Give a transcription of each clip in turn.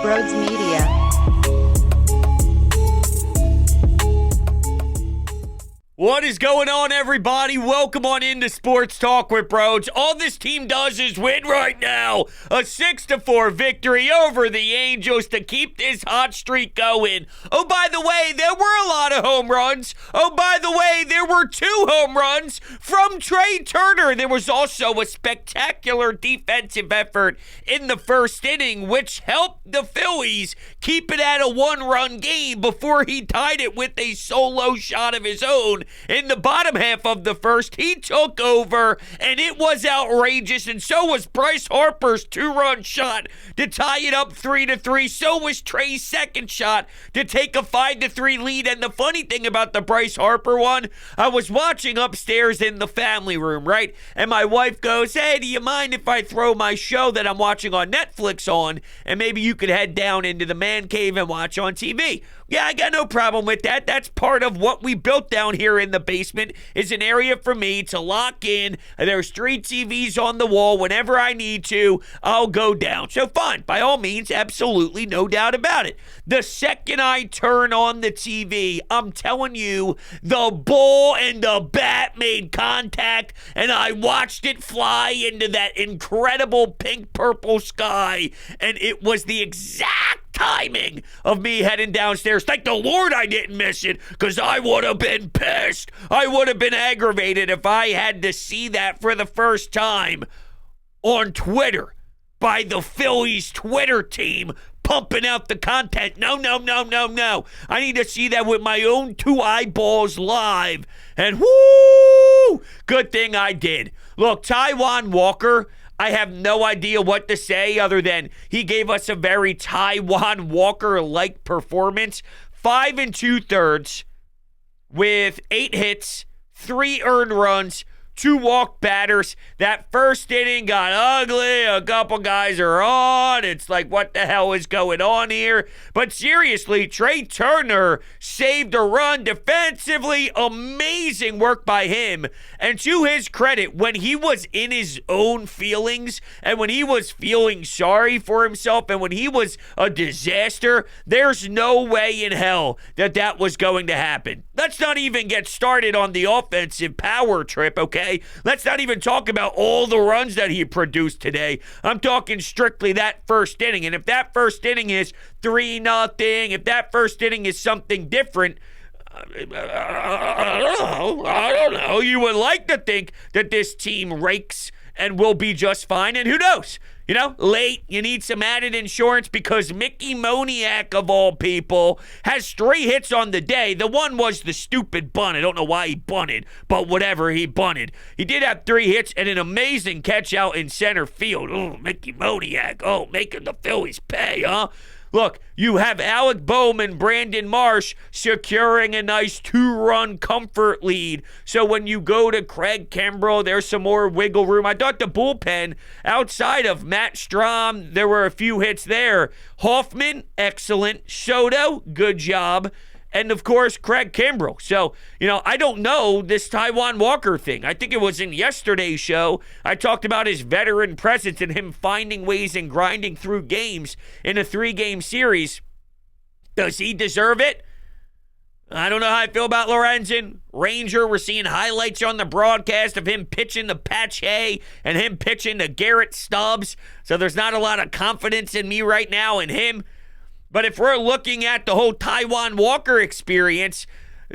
Broads Media. What is going on, everybody? Welcome on into Sports Talk with Broads. All this team does is win right now. A 6-4 victory over the Angels to keep this hot streak going. Oh, by the way, there were a lot of home runs. Oh, by the way, there were 2 home runs from Trea Turner. There was also a spectacular defensive effort in the first inning, which helped the Phillies keep it at a 1-run game before he tied it with a solo shot of his own. In the bottom half of the first, he took over, and it was outrageous, and so was Bryce Harper's 2-run shot to tie it up 3-3. So was Trea's second shot to take a 5-3 lead. And the funny thing about the Bryce Harper one, I was watching upstairs in the family room, right? And my wife goes, "Hey, do you mind if I throw my show that I'm watching on Netflix on, and maybe you could head down into the man cave and watch on TV?" Yeah, I got no problem with that. That's part of what we built down here in the basement, is an area for me to lock in. There's 3 TVs on the wall. Whenever I need to, I'll go down. So fine, by all means, absolutely, no doubt about it. The second I turn on the TV, I'm telling you, the ball and the bat made contact, and I watched it fly into that incredible pink-purple sky, and it was the exact timing of me heading downstairs. Thank the Lord I didn't miss it, because I would have been pissed. I would have been aggravated if I had to see that for the first time on Twitter by the Phillies Twitter team pumping out the content. No. I need to see that with my own 2 eyeballs live. And whoo! Good thing I did. Look, Taijuan Walker, I have no idea what to say other than he gave us a very Taijuan Walker-like performance. 5 2/3 with 8 hits, 3 earned runs, 2 walk batters. That first inning got ugly. A couple guys are on. It's like, what the hell is going on here? But seriously, Trea Turner saved a run defensively. Amazing work by him. And to his credit, when he was in his own feelings and when he was feeling sorry for himself and when he was a disaster, there's no way in hell that that was going to happen. Let's not even get started on the offensive power trip, okay? Let's not even talk about all the runs that he produced today. I'm talking strictly that first inning. And if that first inning is 3-0, if that first inning is something different, I don't know. You would like to think that this team rakes and will be just fine. And who knows? You know, late, you need some added insurance because Mickey Moniak, of all people, has 3 hits on the day. The one was the stupid bunt. I don't know why he bunted, but whatever, he bunted. He did have 3 hits and an amazing catch out in center field. Oh, Mickey Moniak. Oh, making the Phillies pay, huh? Look, you have Alec Bohm and Brandon Marsh securing a nice 2-run comfort lead. So when you go to Craig Kimbrell, there's some more wiggle room. I thought the bullpen, outside of Matt Strom, there were a few hits there. Hoffman, excellent. Soto, good job. And, of course, Craig Kimbrell. So, you know, I don't know this Taijuan Walker thing. I think it was in yesterday's show. I talked about his veteran presence and him finding ways and grinding through games in a 3-game series. Does he deserve it? I don't know how I feel about Lorenzen. Ranger, we're seeing highlights on the broadcast of him pitching to Pache and him pitching to Garrett Stubbs. So there's not a lot of confidence in me right now in him. But if we're looking at the whole Taijuan Walker experience,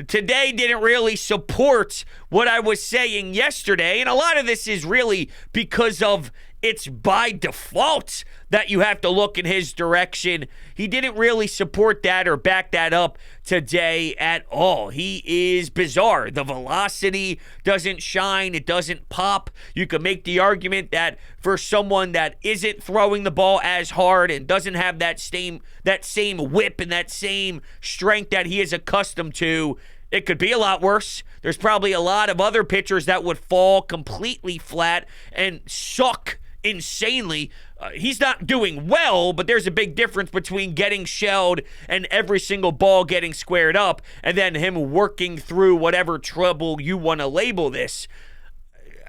today didn't really support what I was saying yesterday. And a lot of this is really because of it's by default that you have to look in his direction. He didn't really support that or back that up today at all. He is bizarre. The velocity doesn't shine. It doesn't pop. You can make the argument that for someone that isn't throwing the ball as hard and doesn't have that same whip and that same strength that he is accustomed to, it could be a lot worse. There's probably a lot of other pitchers that would fall completely flat and suck insanely. He's not doing well, but there's a big difference between getting shelled and every single ball getting squared up and then him working through whatever trouble you want to label this.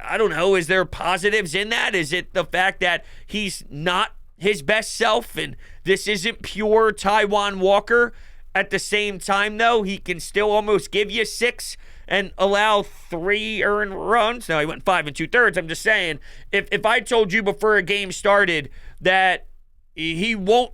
I don't know. Is there positives in that? Is it the fact that he's not his best self, and this isn't pure Taijuan Walker. At the same time, though, he can still almost give you 6 and allow 3 earned runs. Now, he went 5 2/3. I'm just saying, if I told you before a game started that he won't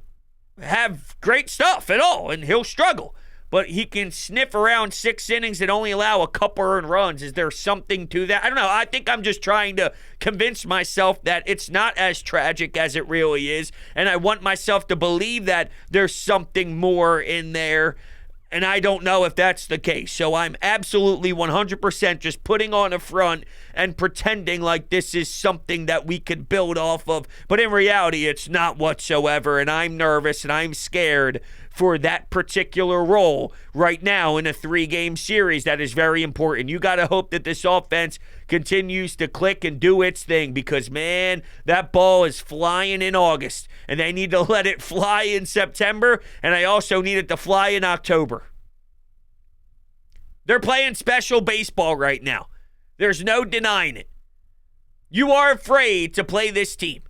have great stuff at all and he'll struggle, but he can sniff around 6 innings and only allow a couple earned runs, is there something to that? I don't know. I think I'm just trying to convince myself that it's not as tragic as it really is, and I want myself to believe that there's something more in there, and I don't know if that's the case. So I'm absolutely 100% just putting on a front and pretending like this is something that we could build off of. But in reality, it's not whatsoever, and I'm nervous and I'm scared for that particular role right now in a 3-game series that is very important. You got to hope that this offense continues to click and do its thing because, man, that ball is flying in August, and they need to let it fly in September, and I also need it to fly in October. They're playing special baseball right now. There's no denying it. You are afraid to play this team.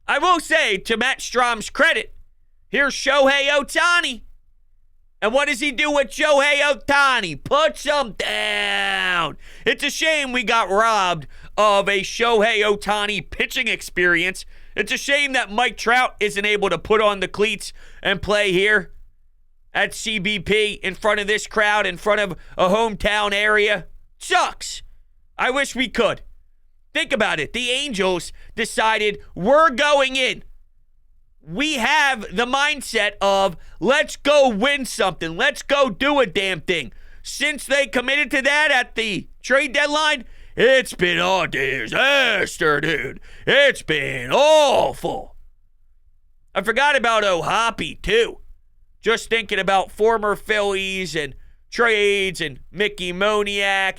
I will say, to Matt Strom's credit, here's Shohei Ohtani. And what does he do with Shohei Ohtani? Puts him down. It's a shame we got robbed of a Shohei Ohtani pitching experience. It's a shame that Mike Trout isn't able to put on the cleats and play here at CBP in front of this crowd, in front of a hometown area. Sucks. I wish we could. Think about it. The Angels decided we're going in. We have the mindset of let's go win something. Let's go do a damn thing. Since they committed to that at the trade deadline, it's been a disaster, dude. It's been awful. I forgot about O'Hoppe, too. Just thinking about former Phillies and trades and Mickey Moniak.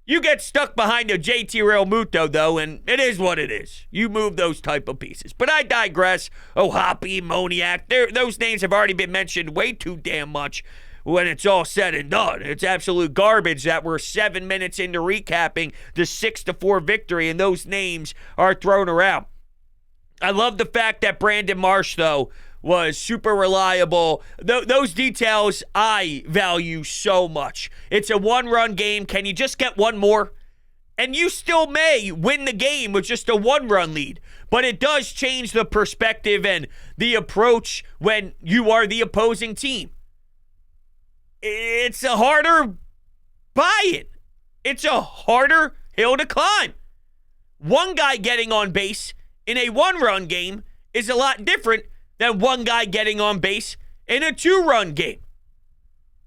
You get stuck behind a JT Realmuto, though, and it is what it is. You move those type of pieces. But I digress. O'Hoppe, Moniak, those names have already been mentioned way too damn much when it's all said and done. It's absolute garbage that we're 7 minutes into recapping the 6-4 victory, and those names are thrown around. I love the fact that Brandon Marsh, though, was super reliable. Those details I value so much. It's a 1-run game. Can you just get one more? And you still may win the game with just a 1-run lead. But it does change the perspective and the approach when you are the opposing team. It's a harder buy-in. It's a harder hill to climb. One guy getting on base in a 1-run game is a lot different than one guy getting on base in a 2-run game.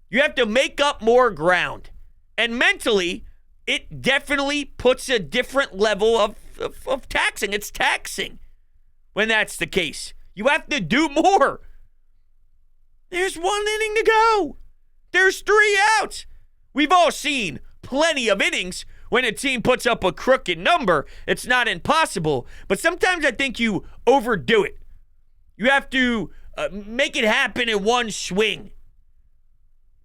You have to make up more ground. And mentally, it definitely puts a different level of taxing. It's taxing when that's the case. You have to do more. There's 1 inning to go. There's 3 outs. We've all seen plenty of innings when a team puts up a crooked number. It's not impossible, but sometimes I think you overdo it. You have to make it happen in one swing.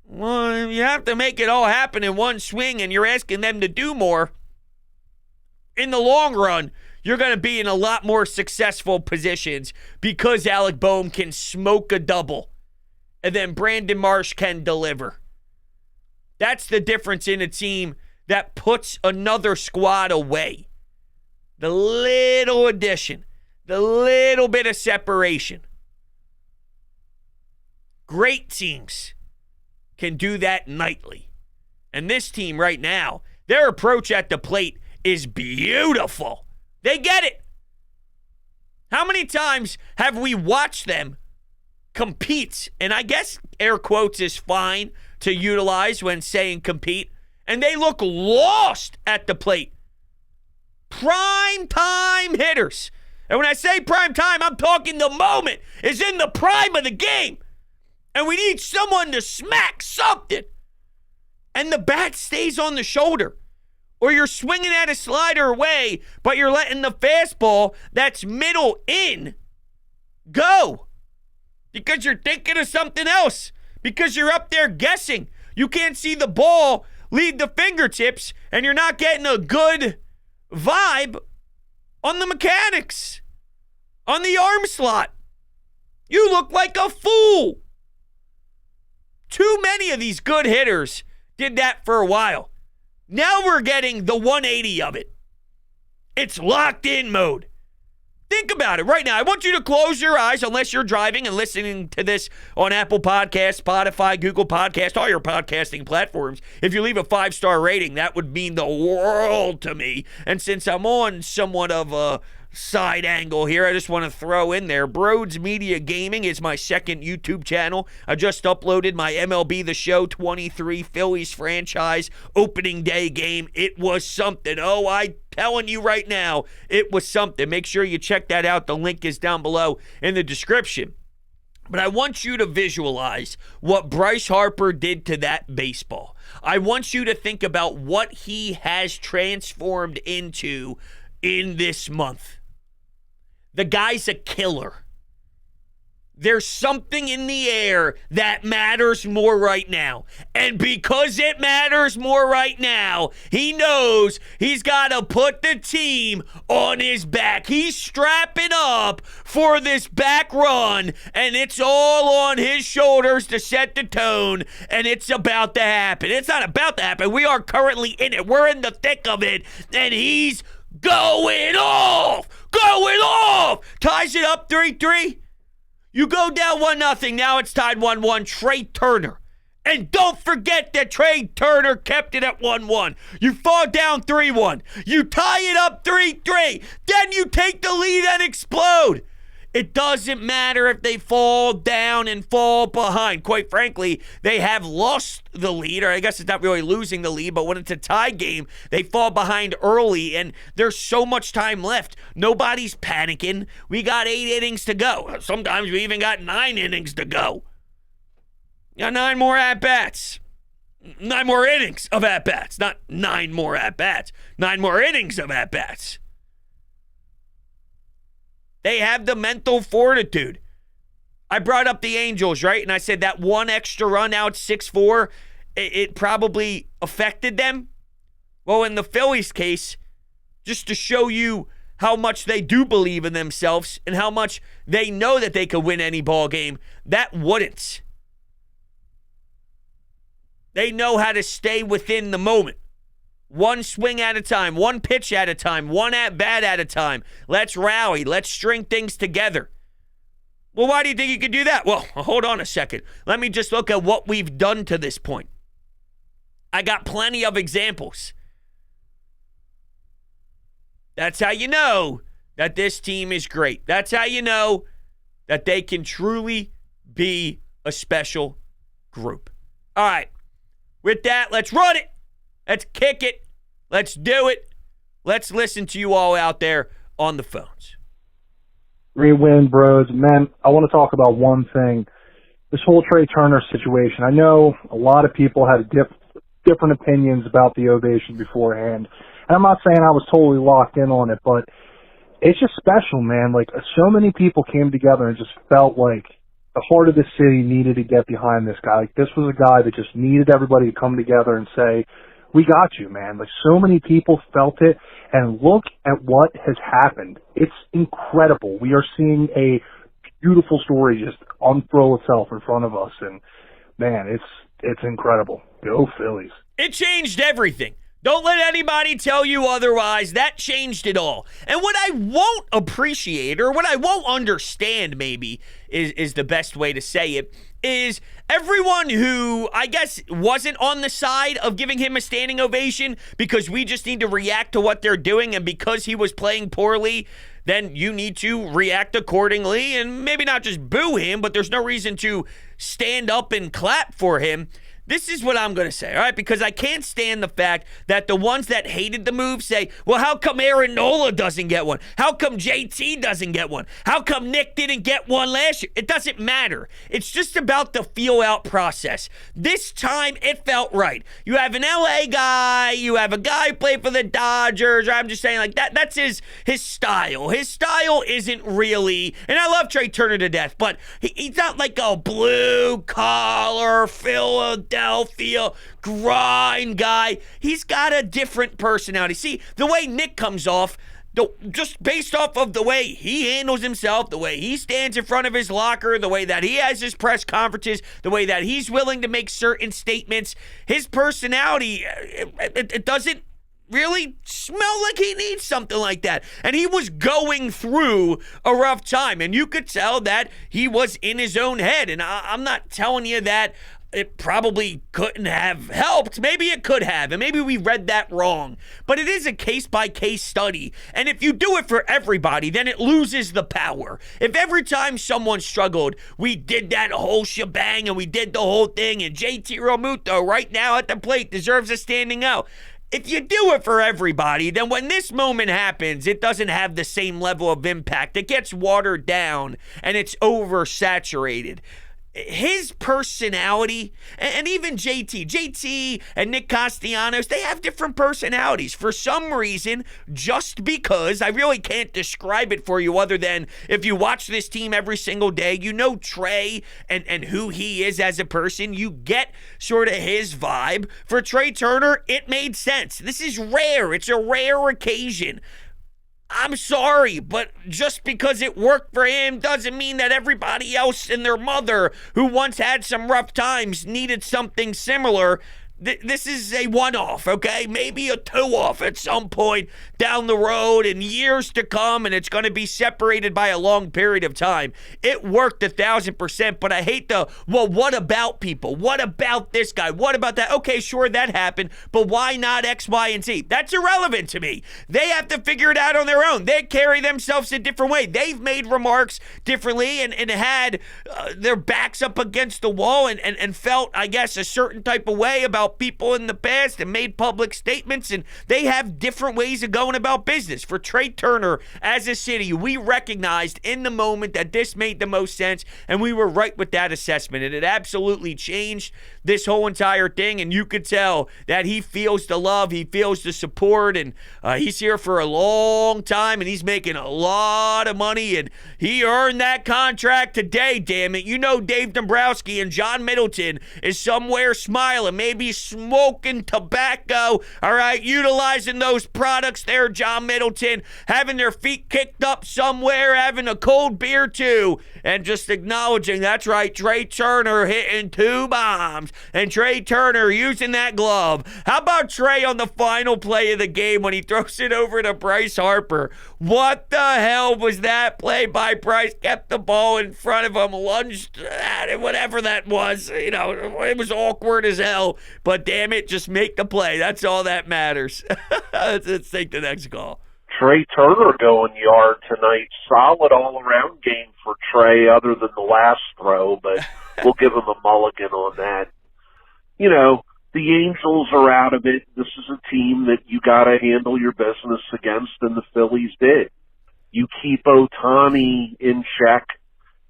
Well, you have to make it all happen in one swing, and you're asking them to do more. In the long run, you're going to be in a lot more successful positions because Alec Boehm can smoke a double, and then Brandon Marsh can deliver. That's the difference in a team that puts another squad away. The little addition. The little bit of separation. Great teams can do that nightly. And this team right now, their approach at the plate is beautiful. They get it. How many times have we watched them compete? And I guess air quotes is fine to utilize when saying compete. And they look lost at the plate. Prime time hitters. And when I say prime time, I'm talking the moment is in the prime of the game. And we need someone to smack something. And the bat stays on the shoulder. Or you're swinging at a slider away, but you're letting the fastball that's middle in go. Because you're thinking of something else. Because you're up there guessing. You can't see the ball lead the fingertips, and you're not getting a good vibe on the mechanics. on the arm slot. You look like a fool. Too many of these good hitters did that for a while. Now we're getting the 180 of it. It's locked in mode. Think about it right now. I want you to close your eyes unless you're driving and listening to this on Apple Podcasts, Spotify, Google Podcasts, all your podcasting platforms. If you leave a 5-star rating, that would mean the world to me. And since I'm on somewhat of a side angle here, I just want to throw in there, Broads Media Gaming is my second YouTube channel. I just uploaded my MLB The Show 23 Phillies franchise opening day game. It was something. Oh, I'm telling you right now, it was something. Make sure you check that out. The link is down below in the description. But I want you to visualize what Bryce Harper did to that baseball. I want you to think about what he has transformed into in this month. The guy's a killer. There's something in the air that matters more right now. And because it matters more right now, he knows he's got to put the team on his back. He's strapping up for this back run, and it's all on his shoulders to set the tone, and it's about to happen. It's not about to happen. We are currently in it. We're in the thick of it, and he's going off. Ties it up 3-3. You go down 1-0. Now it's tied 1-1. Trea Turner. And don't forget that Trea Turner kept it at 1-1. You fall down 3-1. You tie it up 3-3. Then you take the lead and explode. It doesn't matter if they fall down and fall behind. Quite frankly, they have lost the lead, or I guess it's not really losing the lead, but when it's a tie game, they fall behind early, and there's so much time left. Nobody's panicking. We got 8 innings to go. Sometimes we even got 9 innings to go. Got 9 more at-bats. 9 more innings of at-bats. Not 9 more at-bats. 9 more innings of at-bats. They have the mental fortitude. I brought up the Angels, right? And I said that one extra run out 6-4, it probably affected them. Well, in the Phillies case, just to show you how much they do believe in themselves and how much they know that they could win any ball game, that wouldn't. They know how to stay within the moment. One swing at a time, one pitch at a time, one at-bat at a time. Let's rally. Let's string things together. Well, why do you think you could do that? Well, hold on a second. Let me just look at what we've done to this point. I got plenty of examples. That's how you know that this team is great. That's how you know that they can truly be a special group. All right. With that, let's run it. Let's kick it. Let's do it. Let's listen to you all out there on the phones. Re-win, bros. Man, I want to talk about one thing. This whole Trea Turner situation. I know a lot of people had different opinions about the ovation beforehand. And I'm not saying I was totally locked in on it, but it's just special, man. Like, so many people came together and just felt like the heart of the city needed to get behind this guy. Like, this was a guy that just needed everybody to come together and say, we got you, man. Like, so many people felt it, and look at what has happened. It's incredible. We are seeing a beautiful story just unfurl itself in front of us, and man, it's incredible. Go Phillies. It changed everything. Don't let anybody tell you otherwise. That changed it all. And what I won't appreciate, or what I won't understand maybe is the best way to say it, is everyone who, I guess, wasn't on the side of giving him a standing ovation because we just need to react to what they're doing, and because he was playing poorly, then you need to react accordingly and maybe not just boo him, but there's no reason to stand up and clap for him. This is what I'm going to say, all right? Because I can't stand the fact that the ones that hated the move say, well, how come Aaron Nola doesn't get one? How come JT doesn't get one? How come Nick didn't get one last year? It doesn't matter. It's just about the feel-out process. This time, it felt right. You have an LA guy. You have a guy who played for the Dodgers. I'm just saying, like, that's his style. His style isn't really, and I love Trea Turner to death, but he's not like a blue-collar Philadelphia grind guy. He's got a different personality. See, the way Nick comes off, just based off of the way he handles himself, the way he stands in front of his locker, the way that he has his press conferences, the way that he's willing to make certain statements, his personality, it doesn't really smell like he needs something like that. And he was going through a rough time, and you could tell that he was in his own head. And I'm not telling you that it probably couldn't have helped. Maybe it could have, and maybe we read that wrong. But it is a case-by-case study. And if you do it for everybody, then it loses the power. If every time someone struggled, we did that whole shebang and we did the whole thing, and JT Realmuto right now at the plate deserves a standing out. If you do it for everybody, then when this moment happens, it doesn't have the same level of impact. It gets watered down and it's oversaturated. His personality, and even JT and Nick Castellanos, they have different personalities. For some reason, just because, I really can't describe it for you other than if you watch this team every single day, you know Trey and who he is as a person. You get sort of his vibe. For Trea Turner, it made sense. This is rare. It's a rare occasion. I'm sorry, but just because it worked for him doesn't mean that everybody else and their mother who once had some rough times needed something similar. This is a one-off, okay? Maybe a two-off at some point down the road in years to come, and it's going to be separated by a long period of time. It worked 1,000%, but I hate the, well, what about people? What about this guy? What about that? Okay, sure, that happened, but why not X, Y, and Z? That's irrelevant to me. They have to figure it out on their own. They carry themselves a different way. They've made remarks differently and had their backs up against the wall and felt, I guess, a certain type of way about people in the past and made public statements, and they have different ways of going about business. For Trea Turner, as a city, we recognized in the moment that this made the most sense, and we were right with that assessment, and it absolutely changed this whole entire thing, and you could tell that he feels the love, he feels the support, and he's here for a long time, and he's making a lot of money, and he earned that contract today, damn it. You know Dave Dombrowski and John Middleton is somewhere smiling, maybe smoking tobacco, all right, utilizing those products there, John Middleton, having their feet kicked up somewhere, having a cold beer too, and just acknowledging, that's right, Trea Turner hitting 2 bombs, and Trea Turner using that glove. How about Trey on the final play of the game when he throws it over to Bryce Harper? What the hell was that play by Bryce? Kept the ball in front of him, lunged at it, whatever that was. You know, it was awkward as hell, but damn it, just make the play. That's all that matters. Let's take the next call. Trea Turner going yard tonight. Solid all-around game for Trey other than the last throw, but we'll give him a mulligan on that. You know, the Angels are out of it. This is a team that you got to handle your business against, and the Phillies did. You keep Ohtani in check,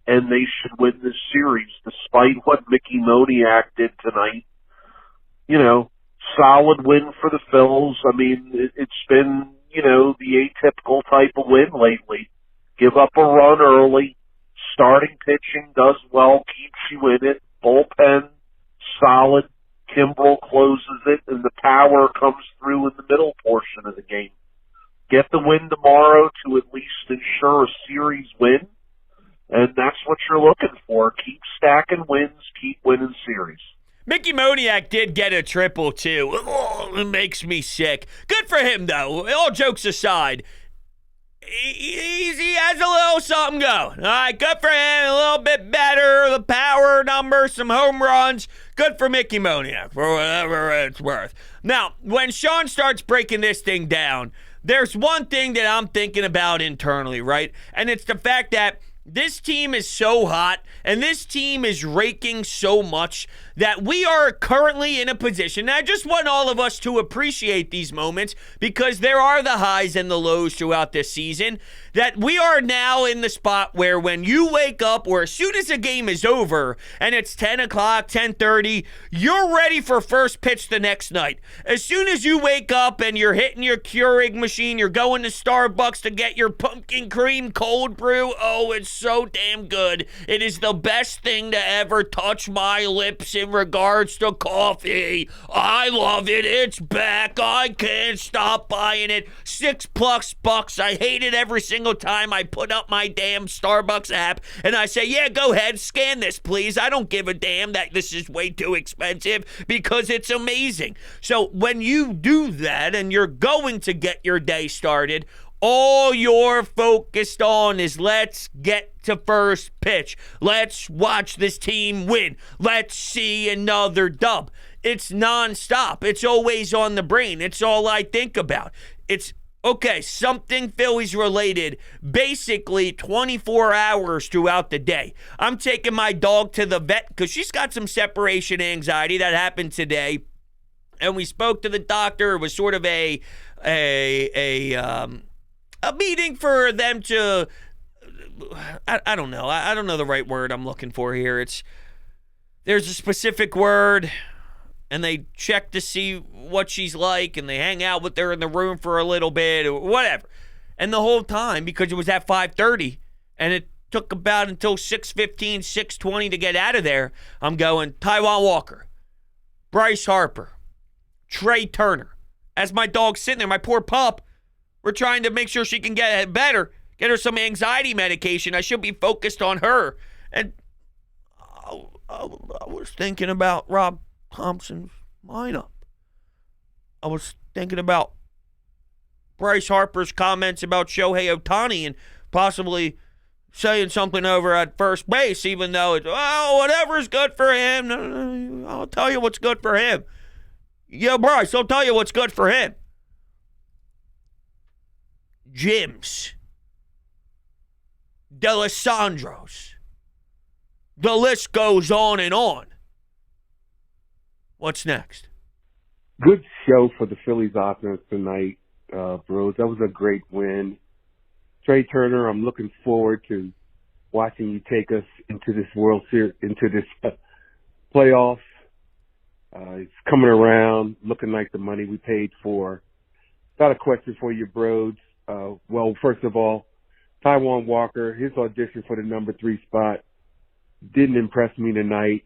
and they should win this series, despite what Mickey Moniak did tonight. You know, solid win for the Phils. I mean, it's been, you know, the atypical type of win lately. Give up a run early. Starting pitching does well, keeps you in it. Bullpen, solid. Kimbrel closes it, and the power comes through in the middle portion of the game. Get the win tomorrow to at least ensure a series win, and that's what you're looking for. Keep stacking wins, keep winning series. Mickey Moniak did get a triple, too. Oh, it makes me sick. Good for him, though. All jokes aside, he has a little something going. All right, good for him. A little bit better. The power number, some home runs. Good for Mickey Moniak, for whatever it's worth. Now, when Sean starts breaking this thing down, there's one thing that I'm thinking about internally, right? And it's the fact that this team is so hot, and this team is raking so much that we are currently in a position, and I just want all of us to appreciate these moments because there are the highs and the lows throughout this season. that we are now in the spot where when you wake up or as soon as the game is over and it's 10 o'clock, 10:30, you're ready for first pitch the next night. As soon as you wake up and you're hitting your Keurig machine, you're going to Starbucks to get your pumpkin cream cold brew. Oh, it's so damn good. It is the best thing to ever touch my lips in regards to coffee. I love it. It's back. I can't stop buying it. $6+ I hate it every single time I put up my damn Starbucks app and I say, yeah, go ahead, scan this, please. I don't give a damn that this is way too expensive because it's amazing. So when you do that and you're going to get your day started, all you're focused on is let's get to first pitch. Let's watch this team win. Let's see another dub. It's nonstop. It's always on the brain. It's all I think about. It's, okay, something Phillies related, basically 24 hours throughout the day. I'm taking my dog to the vet because she's got some separation anxiety that happened today. And we spoke to the doctor. It was sort of a meeting for them to, I don't know. I don't know the right word I'm looking for here. There's a specific word, and they check to see what she's like, and they hang out with her in the room for a little bit or whatever. And the whole time, because it was at 5:30, and it took about until 6:15, 6:20 to get out of there, I'm going, Taijuan Walker, Bryce Harper, Trea Turner. As my dog's sitting there, my poor pup, we're trying to make sure she can get better, get her some anxiety medication. I should be focused on her. And I was thinking about Rob Thompson's lineup. I was thinking about Bryce Harper's comments about Shohei Ohtani and possibly saying something over at first base, even though it's, whatever's good for him. No, I'll tell you what's good for him. Yeah, Bryce, I'll tell you what's good for him. Jims, D'Alessandros. The list goes on and on. What's next? Good show for the Phillies offense tonight, bros. That was a great win. Trea Turner, I'm looking forward to watching you take us into this World Series, into this playoffs. It's coming around, looking like the money we paid for. Got a question for you, bros. Well, first of all, Taijuan Walker, his audition for the number 3 spot didn't impress me tonight.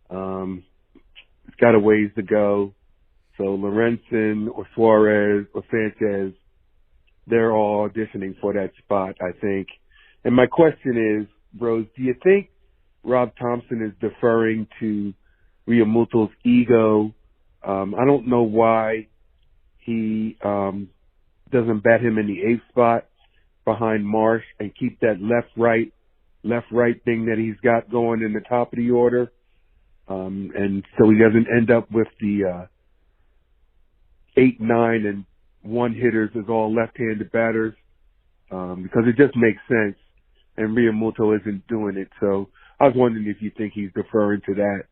It's got a ways to go. So Lorenzen or Suarez or Sanchez, they're all auditioning for that spot, I think. And my question is, bros, do you think Rob Thompson is deferring to Realmuto's ego? I don't know why he doesn't bat him in the 8th spot behind Marsh and keep that left-right thing that he's got going in the top of the order. And so he doesn't end up with the 8, 9, and 1 hitters as all left-handed batters, because it just makes sense, and Realmuto isn't doing it. So I was wondering if you think he's deferring to that,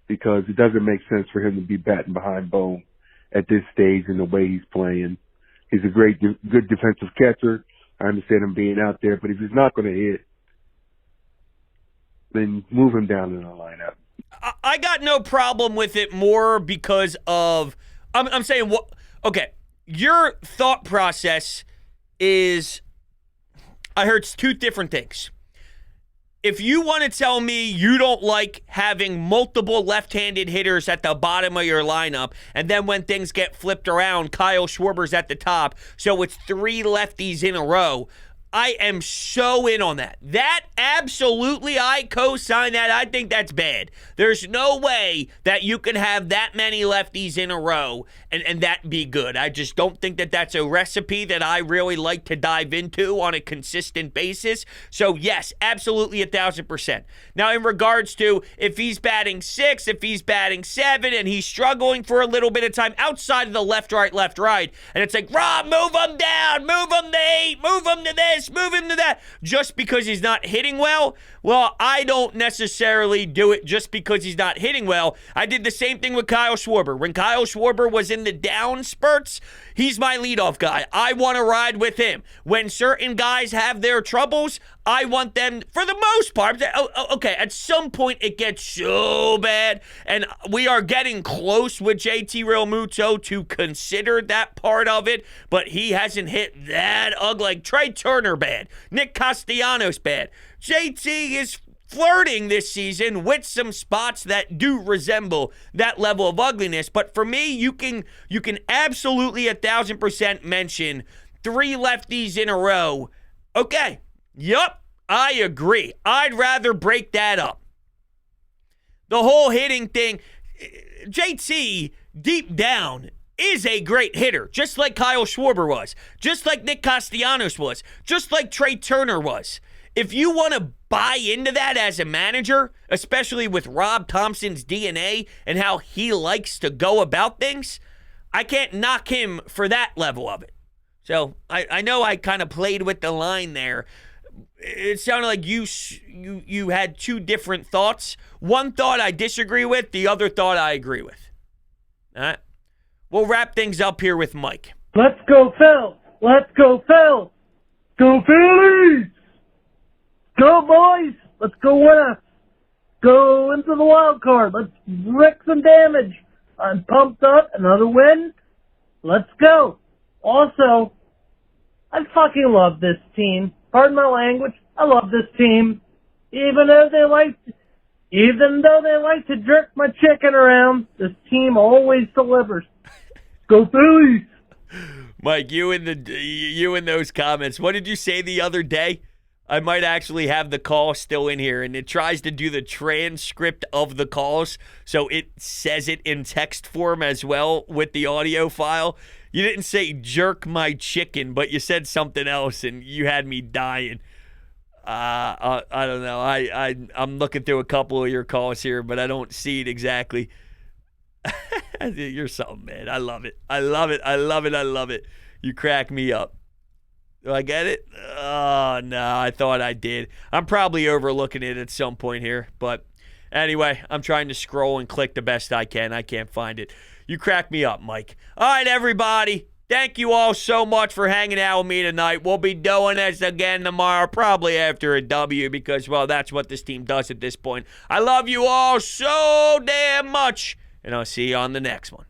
because it doesn't make sense for him to be batting behind Bone at this stage in the way he's playing. He's a good defensive catcher. I understand him being out there, but if he's not going to hit, then move him down in the lineup. I got no problem with it more because of, I'm saying, what? Okay, your thought process is, I heard 2 different things. If you want to tell me you don't like having multiple left-handed hitters at the bottom of your lineup, and then when things get flipped around, Kyle Schwarber's at the top, so it's 3 lefties in a row, I am so in on that. That, absolutely, I co-sign that. I think that's bad. There's no way that you can have that many lefties in a row and that be good. I just don't think that that's a recipe that I really like to dive into on a consistent basis. So, yes, absolutely 1,000%. Now, in regards to if he's batting 6, if he's batting 7, and he's struggling for a little bit of time outside of the left, right, and it's like, Rob, move him down, move him to 8, move him to this, this, move him to that. Just because he's not hitting well? Well, I don't necessarily do it just because he's not hitting well. I did the same thing with Kyle Schwarber. When Kyle Schwarber was in the down spurts, he's my leadoff guy. I want to ride with him. When certain guys have their troubles, I want them, for the most part, okay, at some point it gets so bad, and we are getting close with JT Realmuto to consider that part of it, but he hasn't hit that ugly. Like Trea Turner bad, Nick Castellanos bad. JT is flirting this season with some spots that do resemble that level of ugliness, but for me, you can absolutely 1,000% mention 3 lefties in a row. Okay, yup, I agree. I'd rather break that up. The whole hitting thing, JT, deep down, is a great hitter, just like Kyle Schwarber was, just like Nick Castellanos was, just like Trea Turner was. If you want to buy into that as a manager, especially with Rob Thompson's DNA and how he likes to go about things, I can't knock him for that level of it. So I know I kind of played with the line there. It sounded like you had 2 different thoughts. One thought I disagree with, the other thought I agree with. All right? We'll wrap things up here with Mike. Let's go Phil! Let's go Phil! Go Phillies! Go boys! Let's go west! Go into the wild card. Let's wreak some damage. I'm pumped up. Another win. Let's go. Also, I fucking love this team. Pardon my language. I love this team. Even though they like to jerk my chicken around, this team always delivers. Go Phillies! Mike, you in those comments. What did you say the other day? I might actually have the call still in here, and it tries to do the transcript of the calls, so it says it in text form as well with the audio file. You didn't say jerk my chicken, but you said something else, and you had me dying. I don't know. I'm looking through a couple of your calls here, but I don't see it exactly. You're something, man. I love it. I love it. I love it. I love it. You crack me up. Do I get it? Oh, no, I thought I did. I'm probably overlooking it at some point here. But anyway, I'm trying to scroll and click the best I can. I can't find it. You crack me up, Mike. All right, everybody. Thank you all so much for hanging out with me tonight. We'll be doing this again tomorrow, probably after a W, because, well, that's what this team does at this point. I love you all so damn much, and I'll see you on the next one.